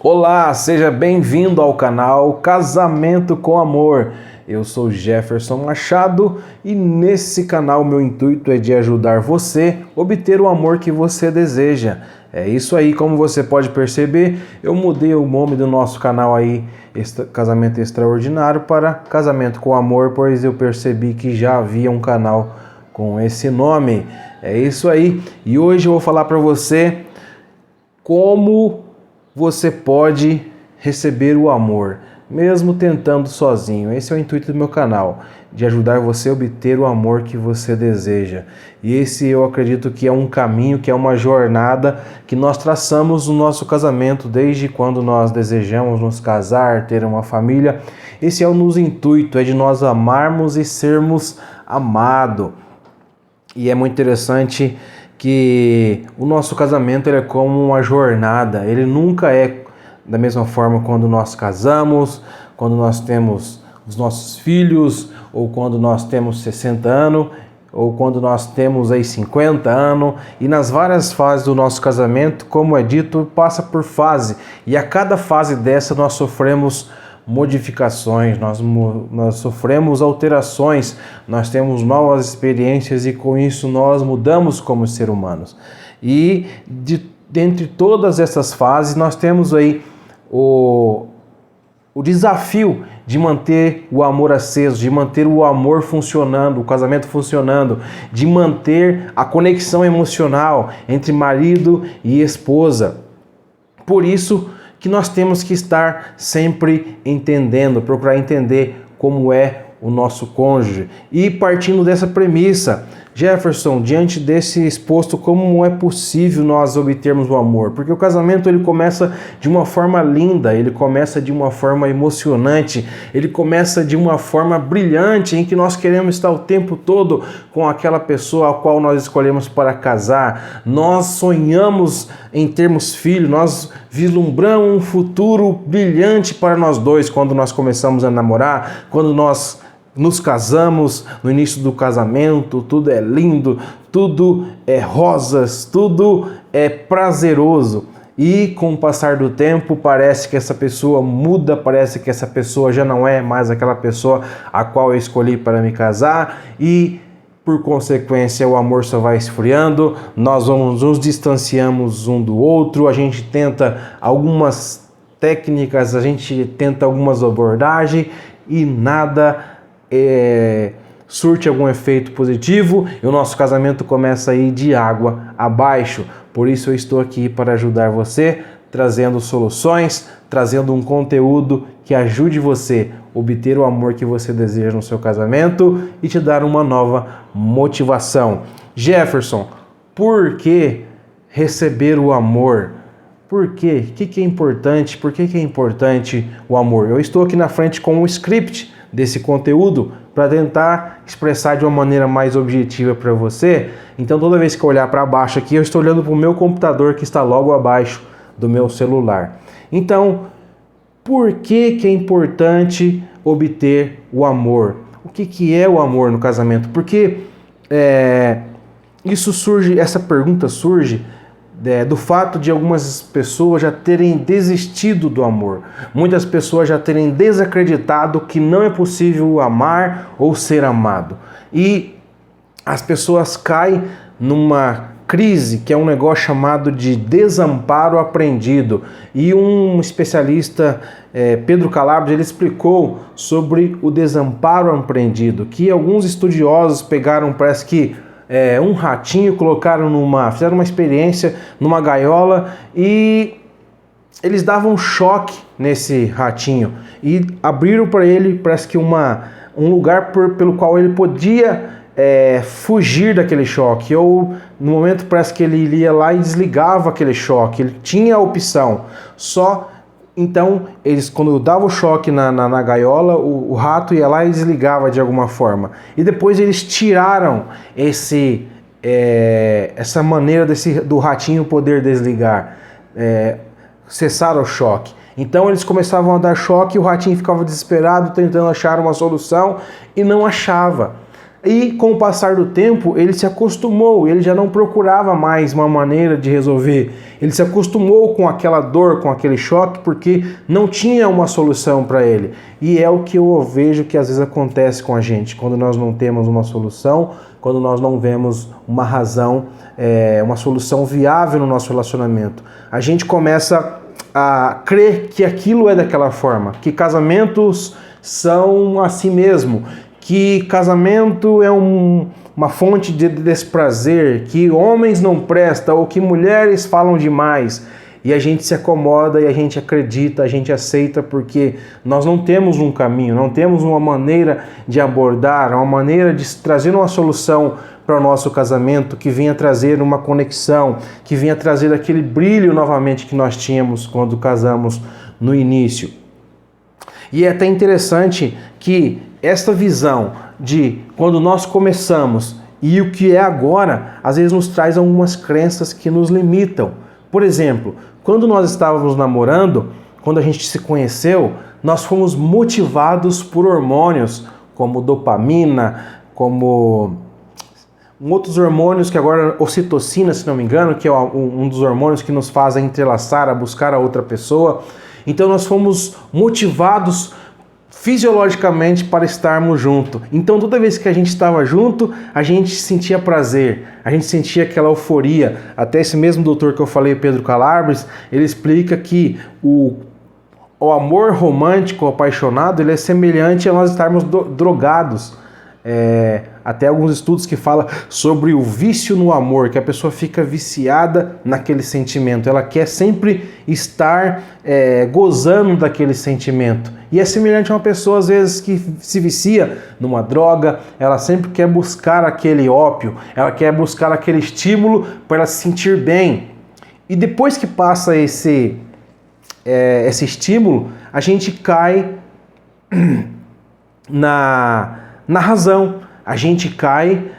Olá, seja bem-vindo ao canal Casamento com Amor. Eu sou Jefferson Machado e nesse canal meu intuito é de ajudar você a obter o amor que você deseja. É isso aí, como você pode perceber, eu mudei o nome do nosso canal aí, Casamento Extraordinário, para Casamento com Amor, pois eu percebi que já havia um canal com esse nome. É isso aí, e hoje eu vou falar para você como você pode receber o amor, mesmo tentando sozinho. Esse é o intuito do meu canal, de ajudar você a obter o amor que você deseja. E esse eu acredito que é um caminho, que é uma jornada que nós traçamos no nosso casamento, desde quando nós desejamos nos casar, ter uma família. Esse é o nosso intuito, é de nós amarmos e sermos amados. E é muito interessante que o nosso casamento ele é como uma jornada, ele nunca é da mesma forma quando nós casamos, quando nós temos os nossos filhos, ou quando nós temos 60 anos, ou quando nós temos aí 50 anos, e nas várias fases do nosso casamento, como é dito, passa por fase, e a cada fase dessa nós sofremos modificações, nós sofremos alterações, nós temos novas experiências e com isso nós mudamos como seres humanos. E dentre todas essas fases nós temos aí o desafio de manter o amor aceso, de manter o amor funcionando, o casamento funcionando, de manter a conexão emocional entre marido e esposa. Por isso que nós temos que estar sempre entendendo, procurar entender como é o nosso cônjuge. E partindo dessa premissa, Jefferson, diante desse exposto, como é possível nós obtermos o amor? Porque o casamento ele começa de uma forma linda, ele começa de uma forma emocionante, ele começa de uma forma brilhante, em que nós queremos estar o tempo todo com aquela pessoa a qual nós escolhemos para casar. Nós sonhamos em termos filhos, nós vislumbramos um futuro brilhante para nós dois quando nós começamos a namorar, quando nós nos casamos. No início do casamento, tudo é lindo, tudo é rosas, tudo é prazeroso. E com o passar do tempo, parece que essa pessoa muda, parece que essa pessoa já não é mais aquela pessoa a qual eu escolhi para me casar e, por consequência, o amor só vai esfriando, nós nos distanciamos um do outro, a gente tenta algumas técnicas, a gente tenta algumas abordagens e nada surte algum efeito positivo e o nosso casamento começa a ir de água abaixo. Por isso eu estou aqui para ajudar você, trazendo soluções, trazendo um conteúdo que ajude você a obter o amor que você deseja no seu casamento e te dar uma nova motivação. Jefferson, por que receber o amor? Por quê? O que é importante? Por que é importante o amor? Eu estou aqui na frente com um script desse conteúdo para tentar expressar de uma maneira mais objetiva para você. Então toda vez que eu olhar para baixo aqui, eu estou olhando para o meu computador que está logo abaixo do meu celular. Então, por que é importante obter o amor? O que é o amor no casamento? Porque essa pergunta surge do fato de algumas pessoas já terem desistido do amor. Muitas pessoas já terem desacreditado que não é possível amar ou ser amado. E as pessoas caem numa crise, que é um negócio chamado de desamparo aprendido. E um especialista, Pedro Calabres, ele explicou sobre o desamparo aprendido, que alguns estudiosos pegaram, parece que um ratinho, fizeram uma experiência numa gaiola e eles davam choque nesse ratinho e abriram para ele, parece que um lugar pelo qual ele podia fugir daquele choque, ou no momento parece que ele ia lá e desligava aquele choque, ele tinha a opção. Então, quando dava o choque na gaiola, o rato ia lá e desligava de alguma forma. E depois eles tiraram essa maneira do ratinho poder desligar, cessar o choque. Então eles começavam a dar choque e o ratinho ficava desesperado, tentando achar uma solução e não achava. E com o passar do tempo, ele se acostumou, ele já não procurava mais uma maneira de resolver. Ele se acostumou com aquela dor, com aquele choque, porque não tinha uma solução para ele. E é o que eu vejo que às vezes acontece com a gente, quando nós não temos uma solução, quando nós não vemos uma razão, uma solução viável no nosso relacionamento. A gente começa a crer que aquilo é daquela forma, que casamentos são assim mesmo, que casamento é uma fonte de desprazer, que homens não prestam ou que mulheres falam demais. E a gente se acomoda e a gente acredita, a gente aceita porque nós não temos um caminho, não temos uma maneira de abordar, uma maneira de trazer uma solução para o nosso casamento que venha trazer uma conexão, que venha trazer aquele brilho novamente que nós tínhamos quando casamos no início. E é até interessante que esta visão de quando nós começamos e o que é agora, às vezes nos traz algumas crenças que nos limitam. Por exemplo, quando nós estávamos namorando, quando a gente se conheceu, nós fomos motivados por hormônios como dopamina, como outros hormônios que agora, ocitocina, se não me engano, que é um dos hormônios que nos fazem entrelaçar, a buscar a outra pessoa. Então nós fomos motivados fisiologicamente para estarmos juntos. Então toda vez que a gente estava junto, a gente sentia prazer, a gente sentia aquela euforia. Até esse mesmo doutor que eu falei, Pedro Calabres, ele explica que o amor romântico, apaixonado, ele é semelhante a nós estarmos drogados. Até alguns estudos que falam sobre o vício no amor, que a pessoa fica viciada naquele sentimento, ela quer sempre estar gozando daquele sentimento. E é semelhante a uma pessoa, às vezes, que se vicia numa droga, ela sempre quer buscar aquele ópio, ela quer buscar aquele estímulo para ela se sentir bem. E depois que passa esse estímulo, a gente cai na razão, a gente cai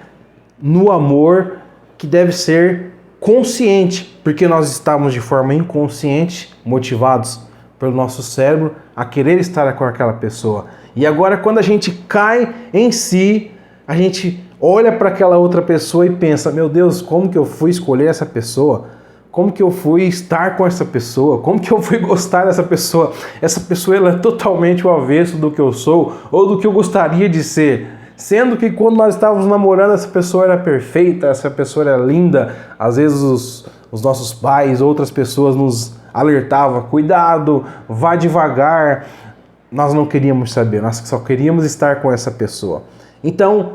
no amor que deve ser consciente, porque nós estamos de forma inconsciente, motivados pelo nosso cérebro a querer estar com aquela pessoa. E agora, quando a gente cai em si, a gente olha para aquela outra pessoa e pensa: meu Deus, como que eu fui escolher essa pessoa? Como que eu fui estar com essa pessoa? Como que eu fui gostar dessa pessoa? Essa pessoa ela é totalmente o avesso do que eu sou ou do que eu gostaria de ser. Sendo que quando nós estávamos namorando, essa pessoa era perfeita, essa pessoa era linda. Às vezes os nossos pais, outras pessoas nos alertavam: cuidado, vá devagar. Nós não queríamos saber, nós só queríamos estar com essa pessoa. Então,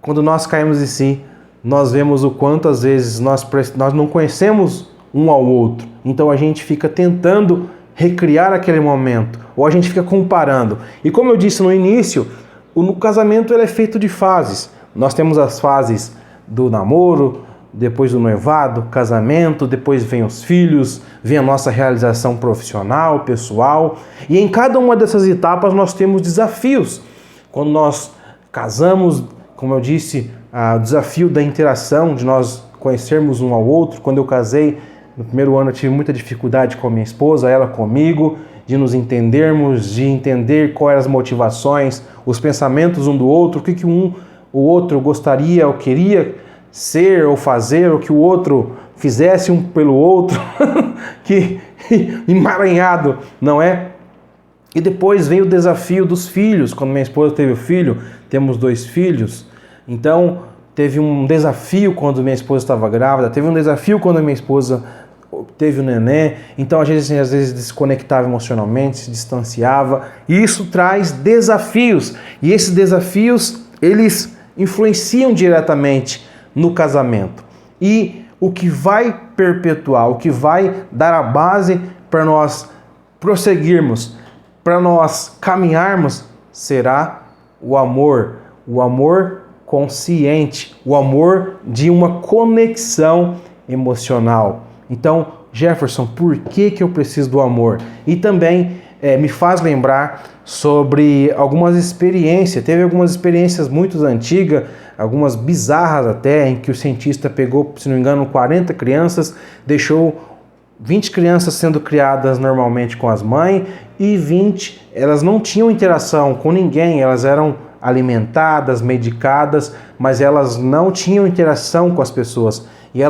quando nós caímos em si, nós vemos o quanto às vezes nós não conhecemos um ao outro. Então a gente fica tentando recriar aquele momento, ou a gente fica comparando. E como eu disse no início, o casamento ele é feito de fases. Nós temos as fases do namoro, depois do noivado, casamento, depois vem os filhos, vem a nossa realização profissional, pessoal. E em cada uma dessas etapas nós temos desafios. Quando nós casamos, como eu disse, o desafio da interação, de nós conhecermos um ao outro. Quando eu casei, no primeiro ano eu tive muita dificuldade com a minha esposa, ela comigo, de nos entendermos, de entender quais eram as motivações, os pensamentos um do outro, o que o outro gostaria ou queria ser ou fazer, ou que o outro fizesse um pelo outro, que emaranhado, não é? E depois vem o desafio dos filhos. Quando minha esposa teve o filho, temos 2 filhos, então teve um desafio quando minha esposa estava grávida, teve um desafio quando a minha esposa teve o neném. Então a gente às vezes desconectava emocionalmente, se distanciava, e isso traz desafios, e esses desafios eles influenciam diretamente no casamento. E o que vai perpetuar, o que vai dar a base para nós prosseguirmos, para nós caminharmos, será o amor consciente, o amor de uma conexão emocional. Então, Jefferson, por que eu preciso do amor? E também me faz lembrar sobre algumas experiências. Teve algumas experiências muito antigas, algumas bizarras até, em que o cientista pegou, se não me engano, 40 crianças, deixou 20 crianças sendo criadas normalmente com as mães e 20, elas não tinham interação com ninguém, elas eram alimentadas, medicadas, mas elas não tinham interação com as pessoas. E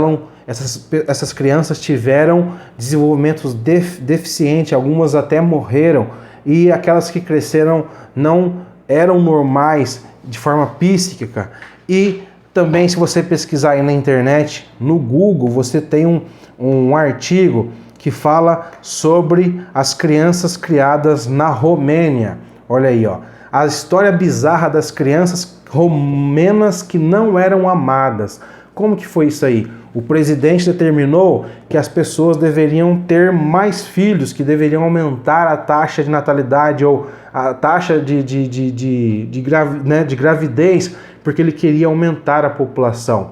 essas crianças tiveram desenvolvimentos deficientes, algumas até morreram. E aquelas que cresceram não eram normais de forma psíquica. E também, se você pesquisar aí na internet, no Google, você tem um artigo que fala sobre as crianças criadas na Romênia. Olha aí, ó. A história bizarra das crianças romenas que não eram amadas. Como que foi isso aí? O presidente determinou que as pessoas deveriam ter mais filhos, que deveriam aumentar a taxa de natalidade ou a taxa de gravidez, porque ele queria aumentar a população.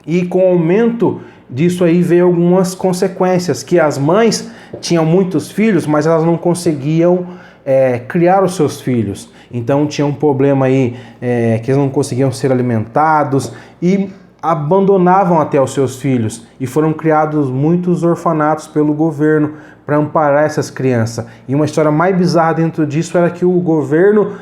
E com o aumento disso aí veio algumas consequências, que as mães tinham muitos filhos, mas elas não conseguiam criar os seus filhos. Então tinha um problema aí que eles não conseguiam ser alimentados e abandonavam até os seus filhos. E foram criados muitos orfanatos pelo governo para amparar essas crianças. E uma história mais bizarra dentro disso era que o governo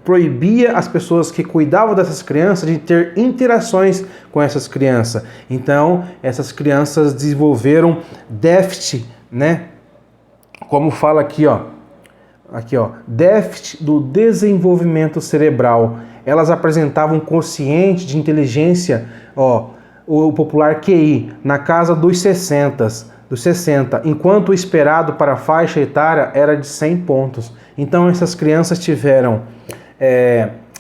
proibia as pessoas que cuidavam dessas crianças de ter interações com essas crianças. Então, essas crianças desenvolveram déficit, né? Como fala aqui, ó. Aqui, ó, déficit do desenvolvimento cerebral. Elas apresentavam quociente de inteligência, ó, o popular QI, na casa dos 60, enquanto o esperado para a faixa etária era de 100 pontos. Então essas crianças tiveram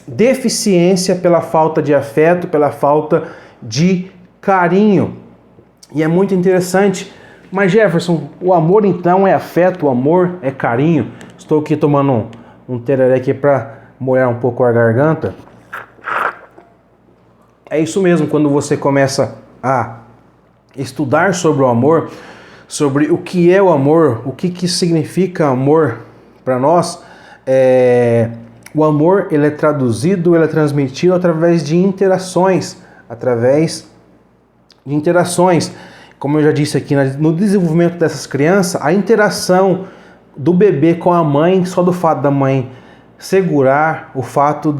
deficiência pela falta de afeto, pela falta de carinho. E é muito interessante. Mas Jefferson, o amor então é afeto, o amor é carinho? Estou aqui tomando um tereré aqui para molhar um pouco a garganta. É isso mesmo, quando você começa a estudar sobre o amor, sobre o que é o amor, o que significa amor para nós, o amor ele é traduzido, ele é transmitido através de interações, Como eu já disse aqui, no desenvolvimento dessas crianças, a interação do bebê com a mãe, só do fato da mãe segurar, o fato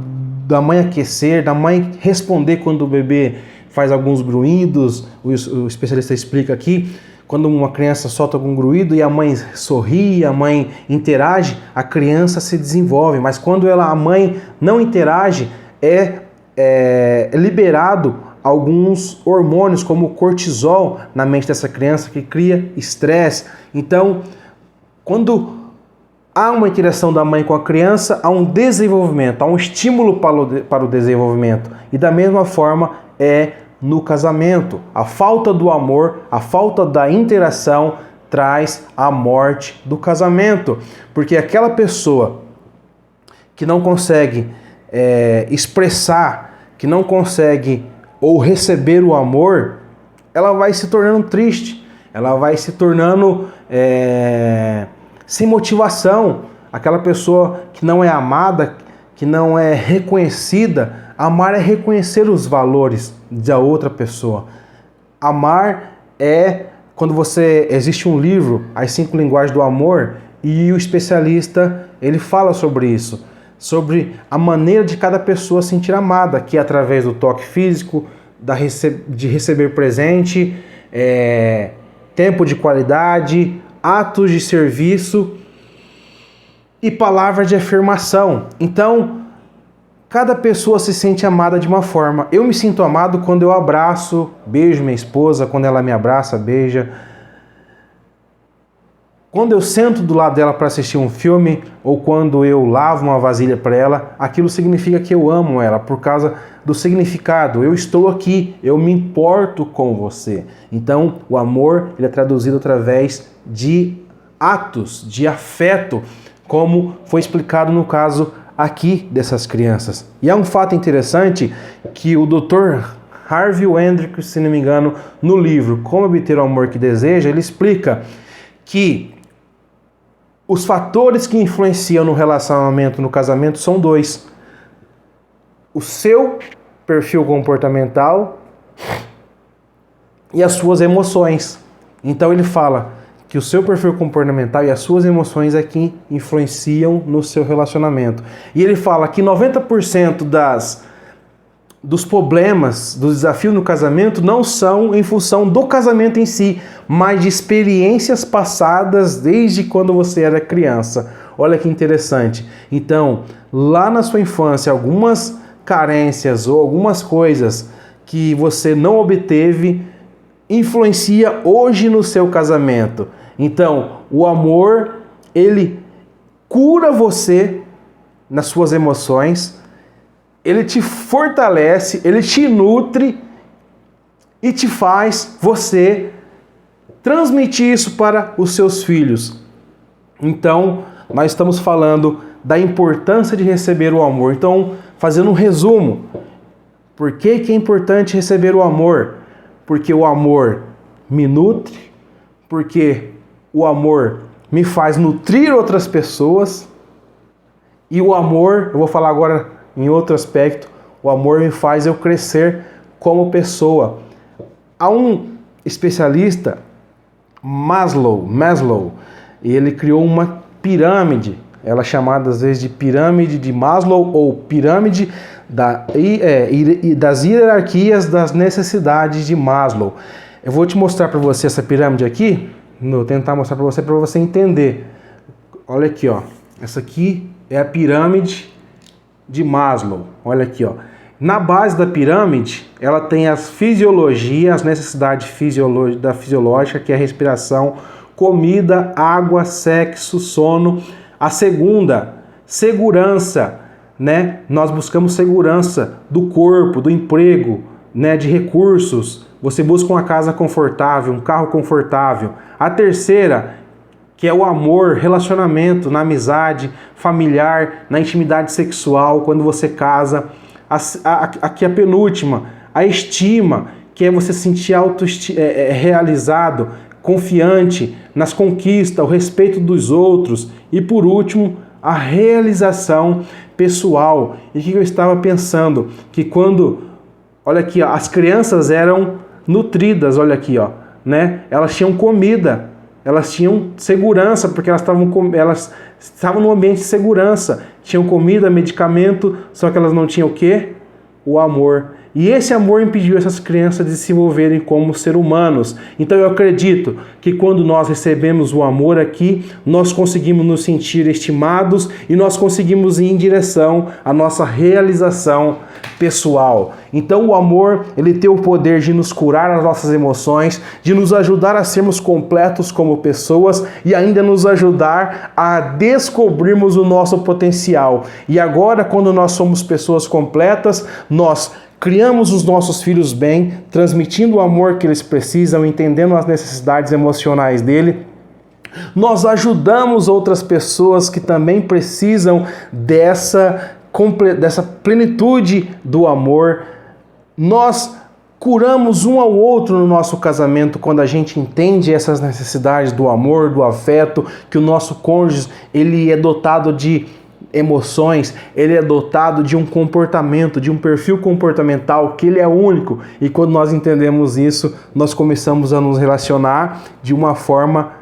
da mãe aquecer, da mãe responder quando o bebê faz alguns grunhidos, o especialista explica aqui, quando uma criança solta algum grunhido e a mãe sorri, a mãe interage, a criança se desenvolve, mas quando a mãe não interage, é liberado alguns hormônios como o cortisol na mente dessa criança que cria estresse. Então, quando há uma interação da mãe com a criança, há um desenvolvimento, há um estímulo para o desenvolvimento. E da mesma forma no casamento. A falta do amor, a falta da interação traz a morte do casamento. Porque aquela pessoa que não consegue expressar, que não consegue ou receber o amor, ela vai se tornando triste, ela vai se tornando sem motivação. Aquela pessoa que não é amada, que não é reconhecida. Amar é reconhecer os valores da outra pessoa. Amar é quando existe um livro, As 5 Linguagens do Amor, e o especialista ele fala sobre isso, sobre a maneira de cada pessoa sentir amada, que é através do toque físico, de receber presente, tempo de qualidade, atos de serviço e palavras de afirmação. Então, cada pessoa se sente amada de uma forma. Eu me sinto amado quando eu abraço, beijo minha esposa, quando ela me abraça, beija. Quando eu sento do lado dela para assistir um filme, ou quando eu lavo uma vasilha para ela, aquilo significa que eu amo ela, por causa do significado. Eu estou aqui, eu me importo com você. Então, o amor ele é traduzido através de atos, de afeto, como foi explicado no caso aqui dessas crianças. E é um fato interessante que o Dr. Harvey Hendricks, se não me engano, no livro Como Obter o Amor que Deseja, ele explica que os fatores que influenciam no relacionamento, no casamento, são 2. O seu perfil comportamental e as suas emoções. Então ele fala que o seu perfil comportamental e as suas emoções é que influenciam no seu relacionamento. E ele fala que 90% dos problemas, dos desafios no casamento não são em função do casamento em si, mas de experiências passadas desde quando você era criança. Olha que interessante. Então, lá na sua infância, algumas carências ou algumas coisas que você não obteve influencia hoje no seu casamento. Então, o amor, ele cura você nas suas emoções, ele te fortalece, ele te nutre e te faz você transmitir isso para os seus filhos. Então, nós estamos falando da importância de receber o amor. Então, fazendo um resumo, por que é importante receber o amor? Porque o amor me nutre, porque o amor me faz nutrir outras pessoas, e o amor, eu vou falar agora em outro aspecto, o amor me faz eu crescer como pessoa. Há um especialista, Maslow, e ele criou uma pirâmide, ela é chamada às vezes de pirâmide de Maslow ou pirâmide das hierarquias das necessidades de Maslow. Eu vou te mostrar para você essa pirâmide aqui, vou tentar mostrar para você entender. Olha aqui, ó. Essa aqui é a pirâmide de Maslow. Olha aqui, ó. Na base da pirâmide, ela tem as necessidades fisiológicas, que é a respiração, comida, água, sexo, sono. A segunda, segurança, né? Nós buscamos segurança do corpo, do emprego, né? De recursos. Você busca uma casa confortável, um carro confortável. A terceira, que é o amor, relacionamento, na amizade, familiar, na intimidade sexual, quando você casa. Aqui a penúltima, a estima, que é você se sentir realizado, confiante nas conquistas, o respeito dos outros. E por último, a realização pessoal. E o que eu estava pensando? Que quando, olha aqui, ó, as crianças eram nutridas, olha aqui, ó, né? Elas tinham comida, elas tinham segurança, porque elas estavam num ambiente de segurança, tinham comida, medicamento, só que elas não tinham o quê? O amor. E esse amor impediu essas crianças de se desenvolverem como seres humanos. Então eu acredito que quando nós recebemos o amor aqui, nós conseguimos nos sentir estimados e nós conseguimos ir em direção à nossa realização pessoal. Então o amor, ele tem o poder de nos curar as nossas emoções, de nos ajudar a sermos completos como pessoas e ainda nos ajudar a descobrirmos o nosso potencial. E agora, quando nós somos pessoas completas, nós criamos os nossos filhos bem, transmitindo o amor que eles precisam, entendendo as necessidades emocionais dele. Nós ajudamos outras pessoas que também precisam dessa plenitude do amor. Nós curamos um ao outro no nosso casamento quando a gente entende essas necessidades do amor, do afeto, que o nosso cônjuge ele é dotado de emoções, ele é dotado de um comportamento, de um perfil comportamental que ele é único. E quando nós entendemos isso, nós começamos a nos relacionar de uma forma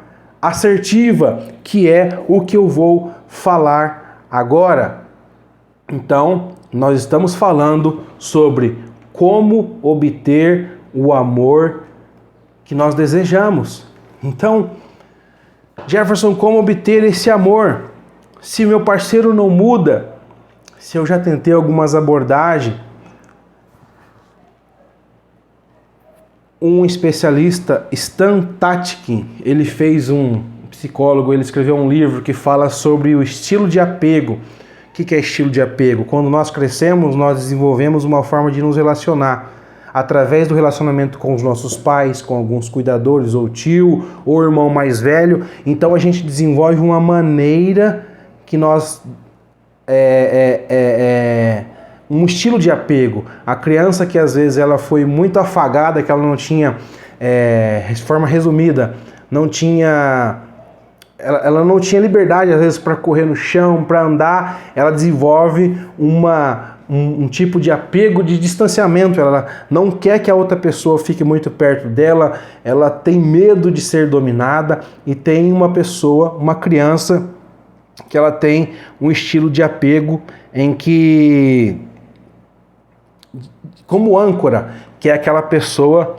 assertiva, que é o que eu vou falar agora. Então, nós estamos falando sobre como obter o amor que nós desejamos. Então, Jefferson, como obter esse amor? Se meu parceiro não muda, se eu já tentei algumas abordagens, um especialista, Stan Tatkin, ele fez psicólogo, ele escreveu um livro que fala sobre o estilo de apego. O que é estilo de apego? Quando nós crescemos, nós desenvolvemos uma forma de nos relacionar através do relacionamento com os nossos pais, com alguns cuidadores, ou tio, ou irmão mais velho. Então a gente desenvolve uma maneira que nós um estilo de apego. A criança que às vezes ela foi muito afagada, que ela não tinha, de forma resumida, ela não tinha liberdade às vezes para correr no chão, para andar, ela desenvolve um tipo de apego, de distanciamento. Ela não quer que a outra pessoa fique muito perto dela, ela tem medo de ser dominada, e tem uma pessoa, uma criança, que ela tem um estilo de apego em que, como âncora, que é aquela pessoa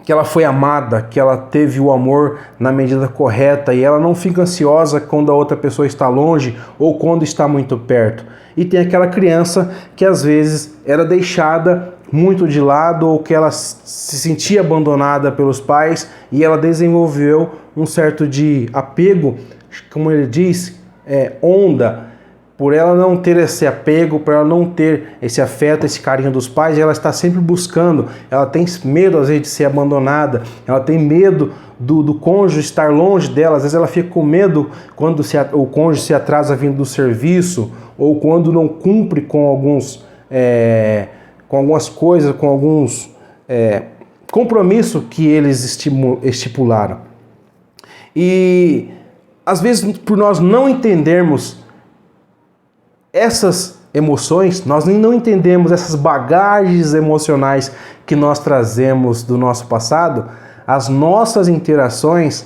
que ela foi amada, que ela teve o amor na medida correta, e ela não fica ansiosa quando a outra pessoa está longe ou quando está muito perto. E tem aquela criança que às vezes era deixada muito de lado, ou que ela se sentia abandonada pelos pais, e ela desenvolveu um certo de apego, como ele diz, onda. Por ela não ter esse apego, por ela não ter esse afeto, esse carinho dos pais, ela está sempre buscando, ela tem medo às vezes de ser abandonada, ela tem medo do cônjuge estar longe dela, às vezes ela fica com medo quando o cônjuge se atrasa vindo do serviço, ou quando não cumpre com algumas coisas, com alguns compromissos que eles estipularam. E às vezes, por nós não entendermos essas emoções, nós nem não entendemos essas bagagens emocionais que nós trazemos do nosso passado, as nossas interações,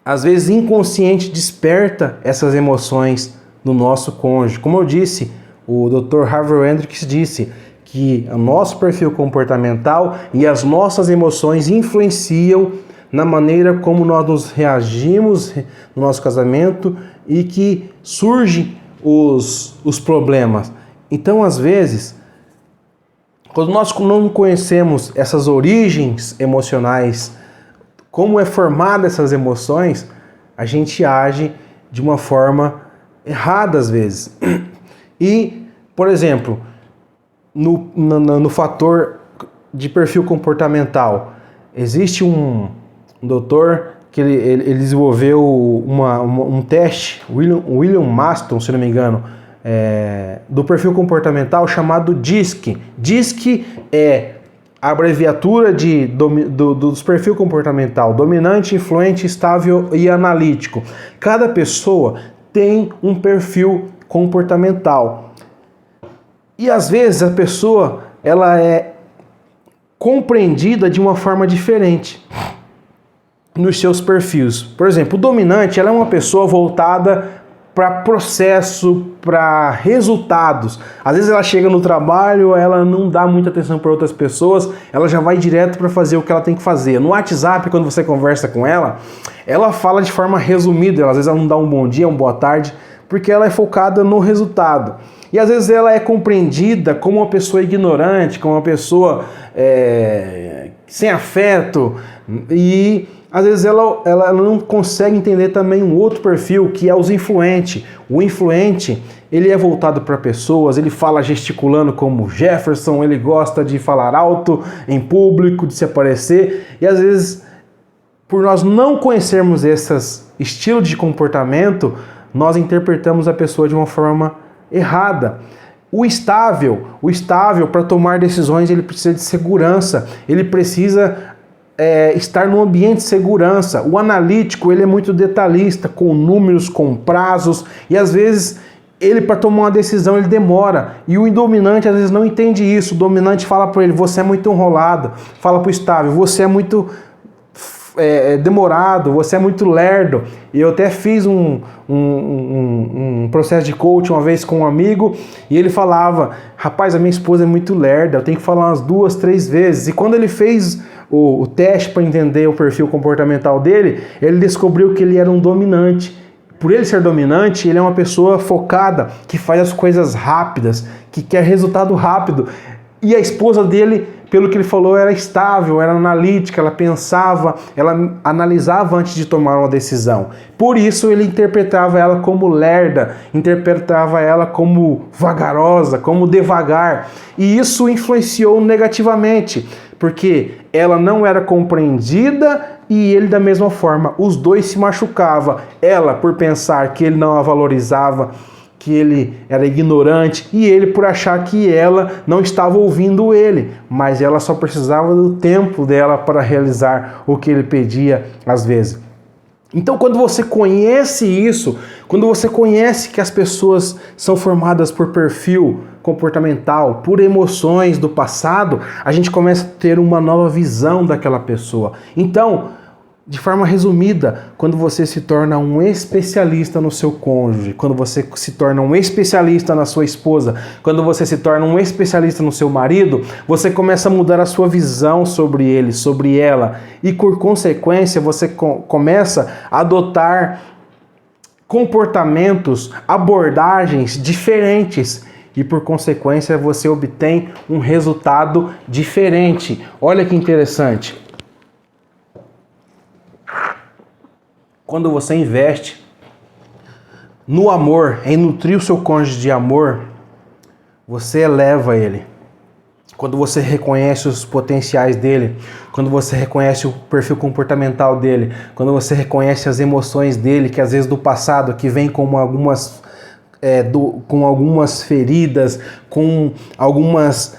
às vezes inconsciente, desperta essas emoções no nosso cônjuge. Como eu disse, o Dr. Harvey Hendricks disse que o nosso perfil comportamental e as nossas emoções influenciam na maneira como nós nos reagimos no nosso casamento, e que surgem os problemas. Então, às vezes, quando nós não conhecemos essas origens emocionais, como é formada essas emoções, a gente age de uma forma errada às vezes. E, por exemplo, no fator de perfil comportamental, existe um doutor que ele desenvolveu um teste, William Maston, se não me engano, do perfil comportamental, chamado DISC. DISC é a abreviatura dos perfil comportamental: dominante, influente, estável e analítico. Cada pessoa tem um perfil comportamental. E às vezes a pessoa ela é compreendida de uma forma diferente nos seus perfis. Por exemplo, o dominante, ela é uma pessoa voltada para processo, para resultados. Às vezes ela chega no trabalho, ela não dá muita atenção para outras pessoas, ela já vai direto para fazer o que ela tem que fazer. No WhatsApp, quando você conversa com ela, ela fala de forma resumida, às vezes ela não dá um bom dia, uma boa tarde, porque ela é focada no resultado. E às vezes ela é compreendida como uma pessoa ignorante, como uma pessoa sem afeto, e às vezes ela não consegue entender também um outro perfil, que é os influentes. O influente, ele é voltado para pessoas, ele fala gesticulando como Jefferson, ele gosta de falar alto em público, de se aparecer, e às vezes, por nós não conhecermos esses estilos de comportamento, nós interpretamos a pessoa de uma forma errada. O estável, para tomar decisões, ele precisa de segurança, ele precisa estar num ambiente de segurança. O analítico, ele é muito detalhista, com números, com prazos, e às vezes ele, para tomar uma decisão, ele demora. E o dominante às vezes não entende isso. O dominante fala para ele: você é muito enrolado. Fala para o estável: você é muito demorado, você é muito lerdo. E eu até fiz um processo de coaching uma vez com um amigo, e ele falava: rapaz, a minha esposa é muito lerda, eu tenho que falar umas 2, 3 vezes. E quando ele fez o teste para entender o perfil comportamental dele, ele descobriu que ele era um dominante. Por ele ser dominante, ele é uma pessoa focada, que faz as coisas rápidas, que quer resultado rápido. E a esposa dele, pelo que ele falou, era estável, era analítica, ela pensava, ela analisava antes de tomar uma decisão. Por isso ele interpretava ela como lerda, interpretava ela como vagarosa, como devagar. E isso influenciou negativamente, porque ela não era compreendida e ele da mesma forma. Os dois se machucavam. Ela por pensar que ele não a valorizava, que ele era ignorante, e ele por achar que ela não estava ouvindo ele, mas ela só precisava do tempo dela para realizar o que ele pedia às vezes. Então, quando você conhece isso, quando você conhece que as pessoas são formadas por perfil comportamental, por emoções do passado, a gente começa a ter uma nova visão daquela pessoa. Então, de forma resumida, quando você se torna um especialista no seu cônjuge, quando você se torna um especialista na sua esposa, quando você se torna um especialista no seu marido, você começa a mudar a sua visão sobre ele, sobre ela, e por consequência você começa a adotar comportamentos, abordagens diferentes, e por consequência você obtém um resultado diferente. Olha que interessante. Quando você investe no amor, em nutrir o seu cônjuge de amor, você eleva ele. Quando você reconhece os potenciais dele, quando você reconhece o perfil comportamental dele, quando você reconhece as emoções dele, que às vezes do passado, que vem com algumas feridas, com algumas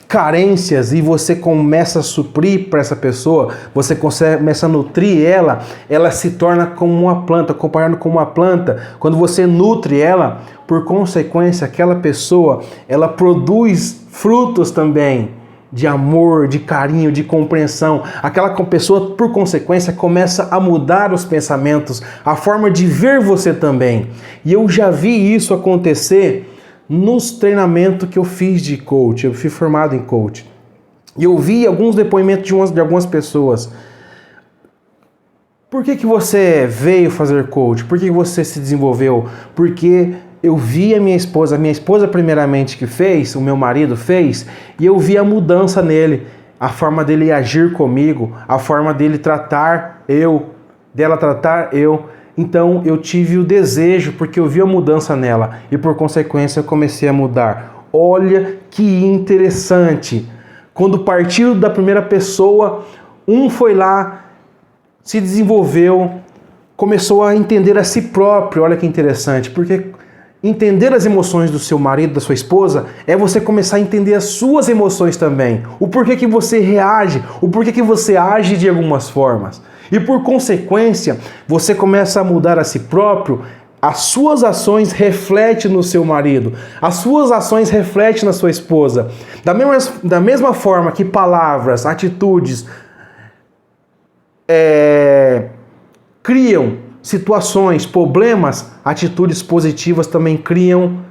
carências, e você começa a suprir para essa pessoa, você começa a nutrir ela, ela se torna como uma planta, comparando com uma planta. Quando você nutre ela, por consequência, aquela pessoa, ela produz frutos também de amor, de carinho, de compreensão. Aquela pessoa, por consequência, começa a mudar os pensamentos, a forma de ver você também. E eu já vi isso acontecer nos treinamentos que eu fiz de coach. Eu fui formado em coach. E eu vi alguns depoimentos de algumas pessoas. Por que você veio fazer coach? Por que você se desenvolveu? Porque eu vi a minha esposa primeiramente que fez, o meu marido fez, e eu vi a mudança nele, a forma dele agir comigo, a forma dele tratar eu, dela tratar eu. Então eu tive o desejo, porque eu vi a mudança nela, e por consequência eu comecei a mudar. Olha que interessante. Quando partiu da primeira pessoa, um foi lá, se desenvolveu, começou a entender a si próprio. Olha que interessante, porque entender as emoções do seu marido, da sua esposa, é você começar a entender as suas emoções também. O porquê que você reage, o porquê que você age de algumas formas. E por consequência, você começa a mudar a si próprio, as suas ações refletem no seu marido, as suas ações refletem na sua esposa. Da mesma forma que palavras, atitudes criam situações, problemas, atitudes positivas também criam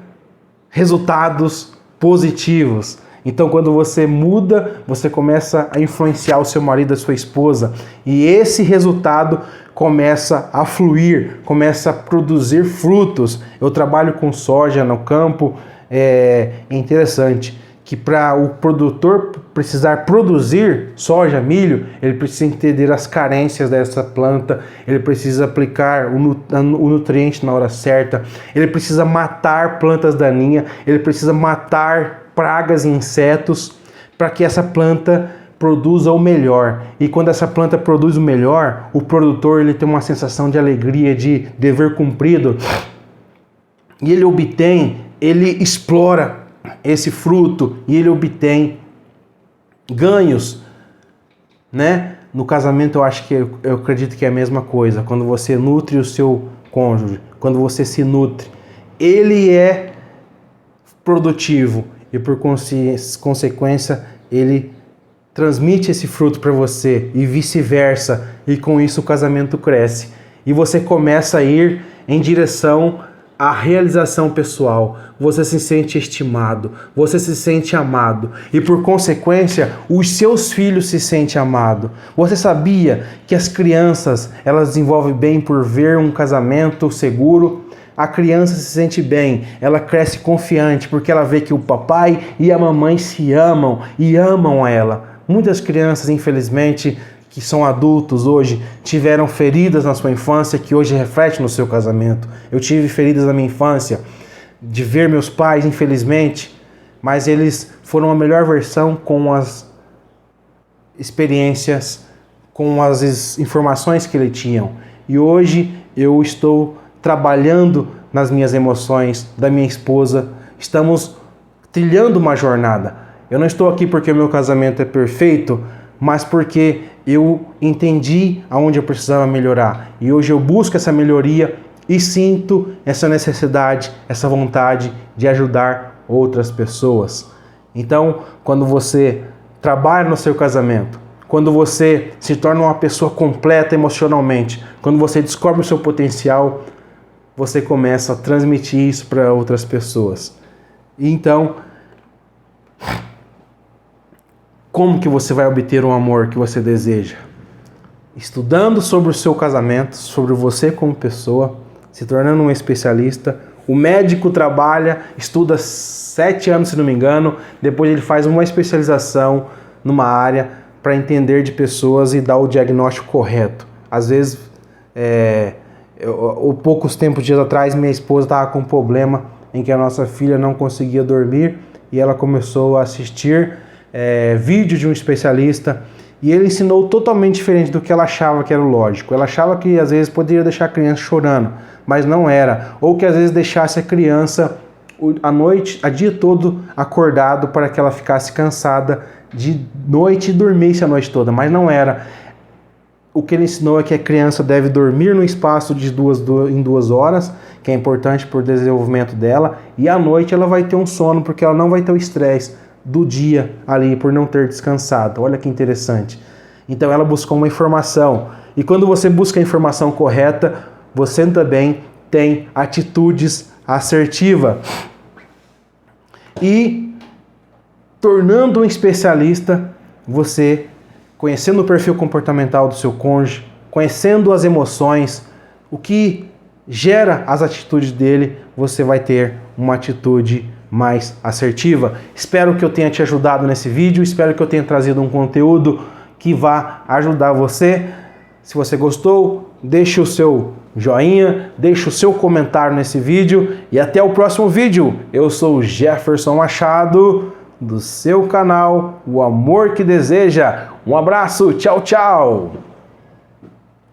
resultados positivos. Então, quando você muda, você começa a influenciar o seu marido, a sua esposa, e esse resultado começa a fluir, começa a produzir frutos. Eu trabalho com soja no campo, é interessante que para o produtor precisar produzir soja, milho, ele precisa entender as carências dessa planta, ele precisa aplicar o nutriente na hora certa, ele precisa matar plantas daninhas, ele precisa matar pragas e insetos para que essa planta produza o melhor. E quando essa planta produz o melhor, o produtor ele tem uma sensação de alegria, de dever cumprido, e ele explora esse fruto e ele obtém ganhos, né? No casamento eu acredito que é a mesma coisa. Quando você nutre o seu cônjuge, quando você se nutre, ele é produtivo e por consequência ele transmite esse fruto para você e vice-versa, e com isso o casamento cresce e você começa a ir em direção à realização pessoal. Você se sente estimado, você se sente amado e por consequência os seus filhos se sentem amados. Você sabia que as crianças elas desenvolvem bem por ver um casamento seguro? A criança se sente bem, ela cresce confiante porque ela vê que o papai e a mamãe se amam e amam ela. Muitas crianças, infelizmente, que são adultos hoje, tiveram feridas na sua infância que hoje refletem no seu casamento. Eu tive feridas na minha infância de ver meus pais, infelizmente, mas eles foram a melhor versão com as experiências, com as informações que eles tinham. E hoje eu estou trabalhando nas minhas emoções, da minha esposa, estamos trilhando uma jornada. Eu não estou aqui porque o meu casamento é perfeito mas porque eu entendi aonde eu precisava melhorar. E hoje eu busco essa melhoria e sinto essa necessidade, essa vontade de ajudar outras pessoas. Então, quando você trabalha no seu casamento, quando você se torna uma pessoa completa emocionalmente, quando você descobre o seu potencial, você começa a transmitir isso para outras pessoas. E então, como que você vai obter o amor que você deseja? Estudando sobre o seu casamento, sobre você como pessoa, se tornando um especialista. O médico trabalha, estuda 7 anos, se não me engano, depois ele faz uma especialização numa área para entender de pessoas e dar o diagnóstico correto. Às vezes, poucos dias atrás, minha esposa estava com um problema em que a nossa filha não conseguia dormir e ela começou a assistir vídeo de um especialista e ele ensinou totalmente diferente do que ela achava que era o lógico. Ela achava que às vezes poderia deixar a criança chorando, mas não era. Ou que às vezes deixasse a criança a dia todo acordado para que ela ficasse cansada de noite e dormisse a noite toda, mas não era. O que ele ensinou é que a criança deve dormir no espaço de 2 horas, que é importante para o desenvolvimento dela, e à noite ela vai ter um sono, porque ela não vai ter o estresse do dia ali por não ter descansado. Olha que interessante. Então ela buscou uma informação. E quando você busca a informação correta, você também tem atitudes assertivas. E tornando um especialista, você, conhecendo o perfil comportamental do seu cônjuge, conhecendo as emoções, o que gera as atitudes dele, você vai ter uma atitude mais assertiva. Espero que eu tenha te ajudado nesse vídeo, espero que eu tenha trazido um conteúdo que vá ajudar você. Se você gostou, deixe o seu joinha, deixe o seu comentário nesse vídeo e até o próximo vídeo. Eu sou o Jefferson Machado, do seu canal O Amor que Deseja. Um abraço, tchau, tchau!